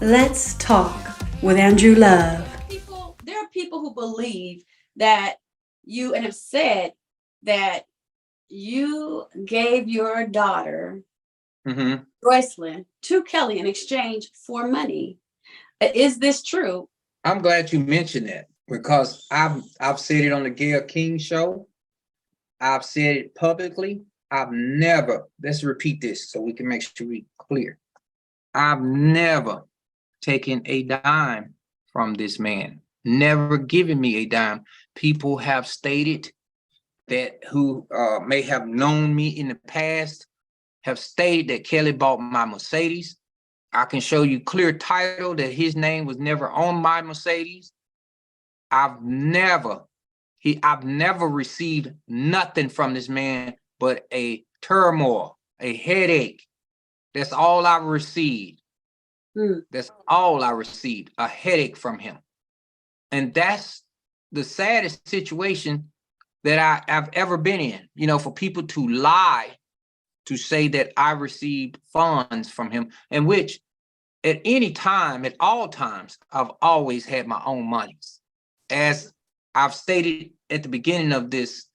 Let's talk with Andrew Love. There are people who believe that you and have said that you gave your daughter, Joycelyn, to Kelly in exchange for money. Is this true? I'm glad you mentioned that because I've said it on the Gayle King show. I've said it publicly. I've never, let's repeat this so we can make sure we're clear. I've never taken a dime from this man, never given me a dime. People have stated that who may have known me in the past have stated that Kelly bought my Mercedes. I can show you clear title that his name was never on my Mercedes. I've never received nothing from this man but a turmoil, a headache. That's all I received. That's all I received, a headache from him. And that's the saddest situation that I've ever been in, you know, for people to lie, to say that I received funds from him, in which at any time, at all times, I've always had my own monies. As I've stated at the beginning of this,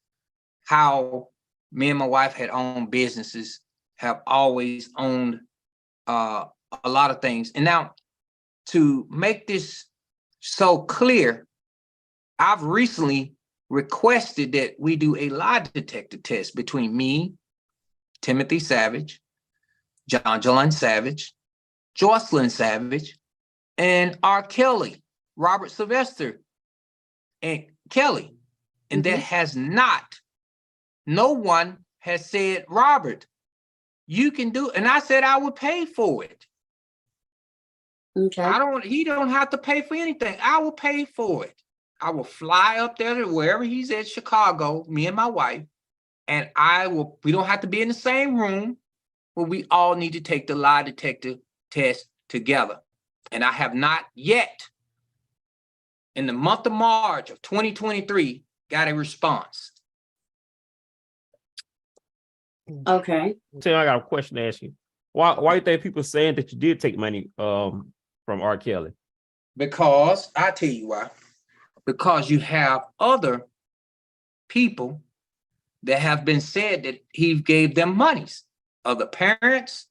how me and my wife had owned businesses, have always owned a lot of things. And now to make this so clear, I've recently requested that we do a lie detector test between me, Timothy Savage, Joycelyn Savage, Joycelyn Savage, and R. Kelly, Robert Sylvester, and Kelly. And that has not, no one has said, Robert, you can do it. And I said I would pay for it. Okay. He don't have to pay for anything. I will pay for it. I will fly up there to wherever he's at, Chicago, me and my wife, and we don't have to be in the same room, but we all need to take the lie detector test together. And I have not yet, in the month of March of 2023, got a response. Okay. Tim, I got a question to ask you. Why do you think people saying that you did take money from R. Kelly? Because I tell you why. Because you have other people that have been said that he gave them monies. Other parents,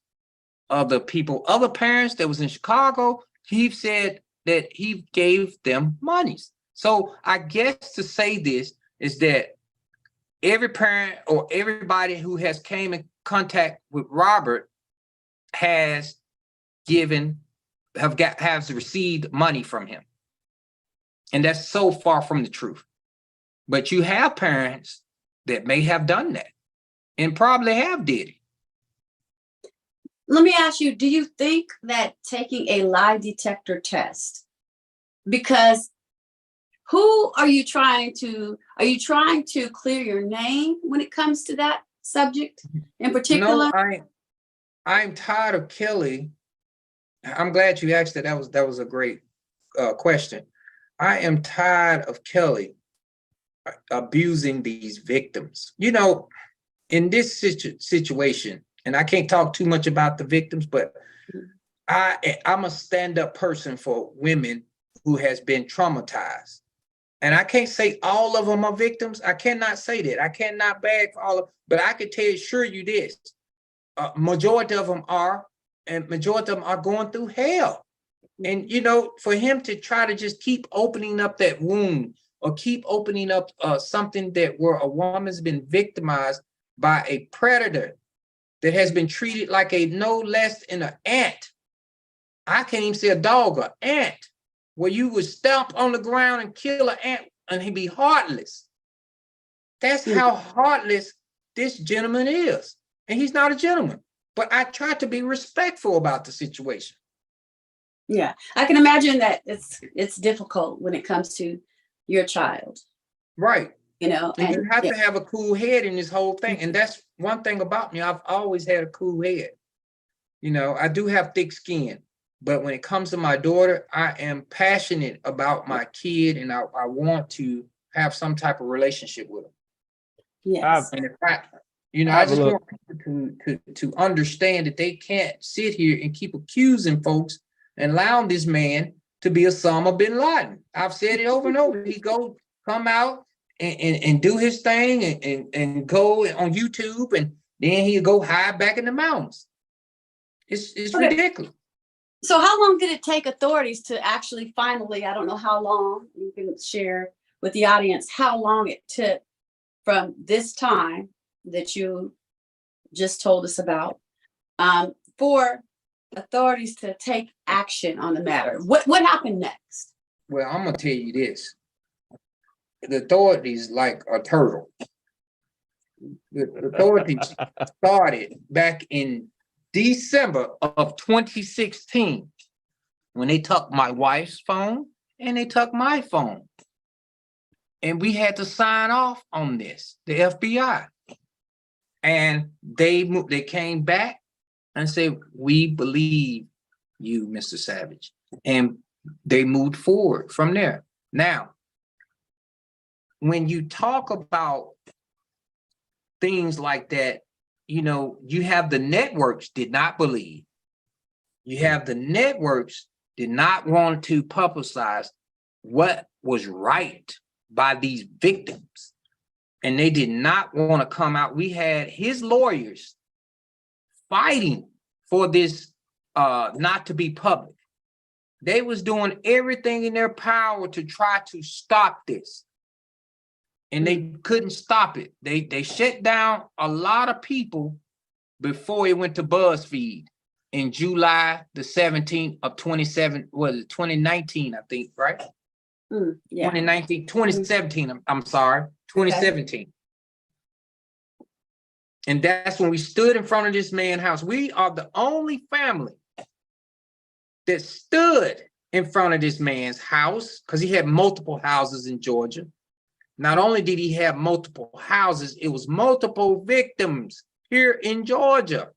other parents that was in Chicago, he said that he gave them monies. So I guess to say this is that every parent or everybody who has came in contact with Robert has received money from him. And that's so far from the truth. But you have parents that may have done that and probably have did it. Let me ask you, do you think that taking a lie detector test, because who are you trying to clear your name when it comes to that subject in particular? No, I'm tired of Kelly. I'm glad you asked that. That was a great question. I am tired of Kelly abusing these victims. You know, in this situation, and I can't talk too much about the victims, but I'm a stand-up person for women who has been traumatized. And I can't say all of them are victims. I cannot say that. I cannot bag for all of them, but I can assure you this. Majority of them are, and majority of them are going through hell. And, you know, for him to try to just keep opening up that wound or keep opening up something that where a woman's been victimized by a predator that has been treated like a no less than an ant. I can't even say a dog, an ant, where you would stomp on the ground and kill an ant and he'd be heartless. That's how heartless this gentleman is. And he's not a gentleman. But I try to be respectful about the situation. Yeah, I can imagine that it's difficult when it comes to your child. Right. You know, and you have to have a cool head in this whole thing. And that's one thing about me. I've always had a cool head. You know, I do have thick skin. But when it comes to my daughter, I am passionate about my kid, and I want to have some type of relationship with him. Yes. And in fact, you know, I just want people to understand that they can't sit here and keep accusing folks and allowing this man to be Osama bin Laden. I've said it over and over. He come out and do his thing and go on YouTube, and then he'll go hide back in the mountains. It's ridiculous. So how long did it take authorities to actually finally, I don't know how long, you can share with the audience how long it took from this time that you just told us about, for authorities to take action on the matter? What happened next? Well, I'm gonna tell you this. The authorities like a turtle. The authorities started back in December of 2016 when they took my wife's phone and they took my phone. And we had to sign off on this, the FBI. And they came back and said, we believe you, Mr. Savage. And they moved forward from there. Now, when you talk about things like that, you know, you have the networks did not believe. You have the networks did not want to publicize what was right by these victims. And they did not want to come out. We had his lawyers fighting for this not to be public. They was doing everything in their power to try to stop this. And they couldn't stop it. They shut down a lot of people before it went to BuzzFeed in July the 17th of 2019, I think, right? Yeah. 2017, I'm sorry, 2017. Okay. And that's when we stood in front of this man's house. We are the only family that stood in front of this man's house, because he had multiple houses in Georgia. Not only did he have multiple houses, it was multiple victims here in Georgia.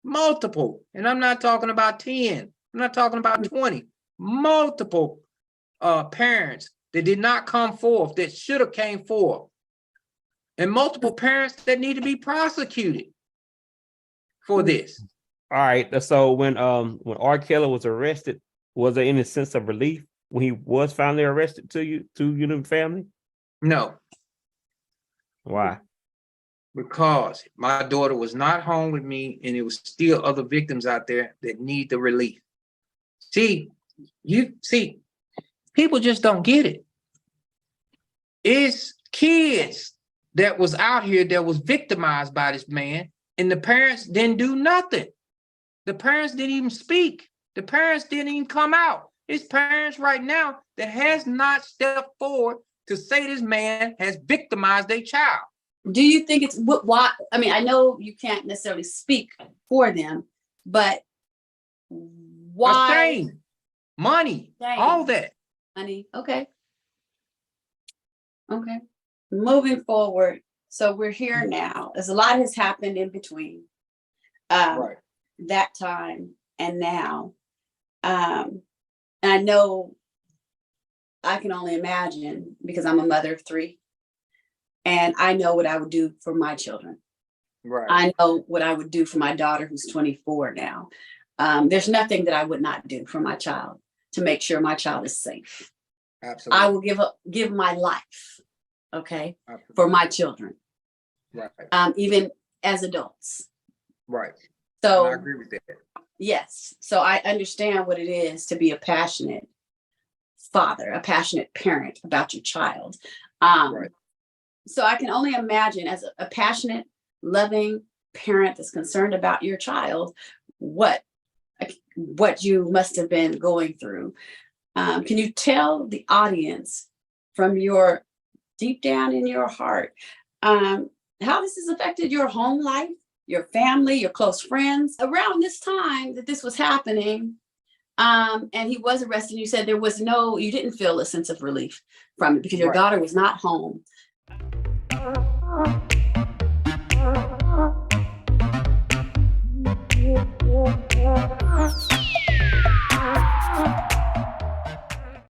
Multiple. And I'm not talking about 10. I'm not talking about 20. Multiple parents that did not come forth, that should have came forth. And multiple parents that need to be prosecuted for this. All right. So when R. Kelly was arrested, was there any sense of relief when he was finally arrested to you and the family? No. Why? Because my daughter was not home with me, and it was still other victims out there that need the relief. See, people just don't get it. It's kids that was out here that was victimized by this man, and the parents didn't do nothing. The parents didn't even speak. The parents didn't even come out. It's parents right now that has not stepped forward to say this man has victimized their child. Do you think it's why? I mean, I know you can't necessarily speak for them, but why? Shame, money, all that. Money. Okay. Okay. Moving forward. So we're here now. As a lot has happened in between Right. that time and now. And I know I can only imagine, because I'm a mother of 3. And I know what I would do for my children. Right. I know what I would do for my daughter, who's 24 now. There's nothing that I would not do for my child to make sure my child is safe. Absolutely. I will give my life, okay, Absolutely. for my children. Right. Even as adults. Right. So and I agree with that. Yes. So I understand what it is to be a passionate father, a passionate parent about your child. Right. So I can only imagine, as a passionate, loving parent that's concerned about your child, what you must have been going through. Can you tell the audience from your deep down in your heart how this has affected your home life, your family, your close friends? Around this time that this was happening, and he was arrested, you said you didn't feel a sense of relief from it because your daughter was not home. Yeah.